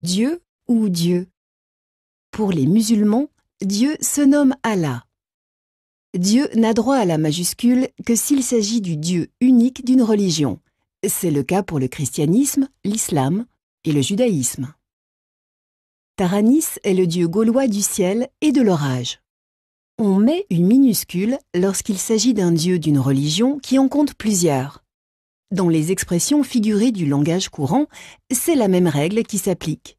Dieu ou Dieu. Pour les musulmans, Dieu se nomme Allah. Dieu n'a droit à la majuscule que s'il s'agit du Dieu unique d'une religion. C'est le cas pour le christianisme, l'islam et le judaïsme. Taranis est le dieu gaulois du ciel et de l'orage. On met une minuscule lorsqu'il s'agit d'un dieu d'une religion qui en compte plusieurs. Dans les expressions figurées du langage courant, c'est la même règle qui s'applique.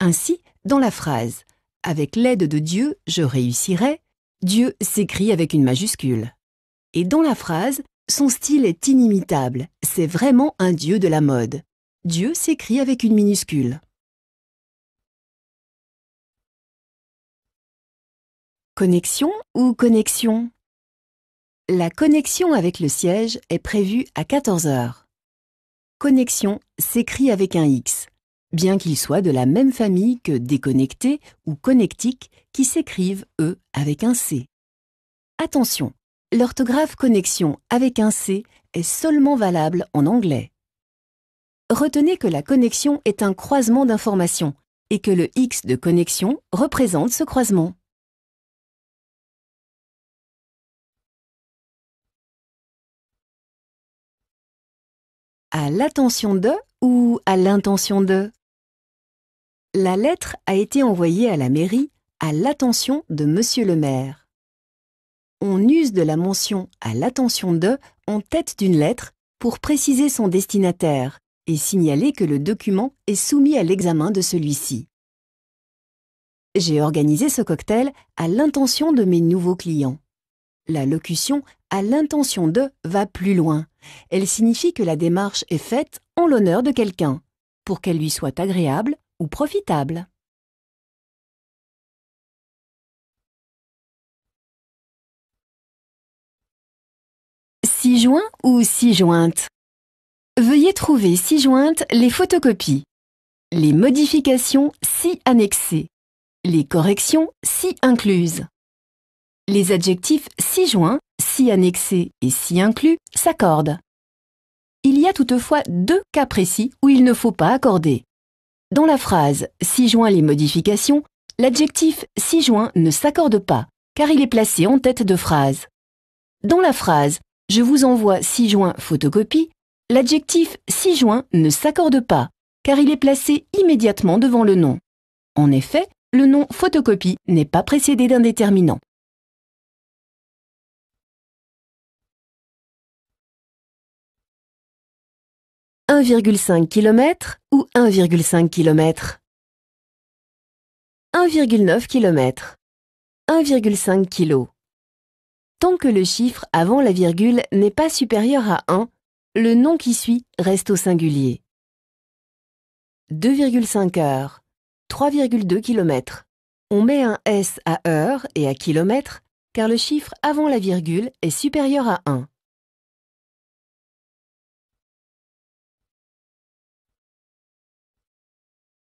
Ainsi, dans la phrase « Avec l'aide de Dieu, je réussirai », Dieu s'écrit avec une majuscule. Et dans la phrase, son style est inimitable, c'est vraiment un dieu de la mode. Dieu s'écrit avec une minuscule. Connexion ou connexion? La connexion avec le siège est prévue à 14 heures. Connexion s'écrit avec un X, bien qu'ils soient de la même famille que déconnecté ou connectique qui s'écrivent, eux, avec un C. Attention, l'orthographe connexion avec un C est seulement valable en anglais. Retenez que la connexion est un croisement d'informations et que le X de connexion représente ce croisement. À l'attention de ou à l'intention de? La lettre a été envoyée à la mairie à l'attention de Monsieur le maire. On use de la mention à l'attention de en tête d'une lettre pour préciser son destinataire et signaler que le document est soumis à l'examen de celui-ci. J'ai organisé ce cocktail à l'intention de mes nouveaux clients. La locution « à l'intention de » va plus loin. Elle signifie que la démarche est faite en l'honneur de quelqu'un, pour qu'elle lui soit agréable ou profitable. Ci-joint ou ci-jointe? Veuillez trouver ci-jointe les photocopies, les modifications ci-annexées, les corrections ci-incluses. Les adjectifs ci-joints, ci-annexés et ci-inclus s'accordent. Il y a toutefois deux cas précis où il ne faut pas accorder. Dans la phrase « ci-joint les modifications », l'adjectif « ci-joint » ne s'accorde pas, car il est placé en tête de phrase. Dans la phrase « je vous envoie ci-joint photocopie », l'adjectif « ci-joint » ne s'accorde pas, car il est placé immédiatement devant le nom. En effet, le nom photocopie n'est pas précédé d'un déterminant. 1,5 km ou 1,5 km? 1,9 km. 1,5 kg. Tant que le chiffre avant la virgule n'est pas supérieur à 1, le nom qui suit reste au singulier. 2,5 heures. 3,2 km. On met un S à heure et à kilomètre car le chiffre avant la virgule est supérieur à 1.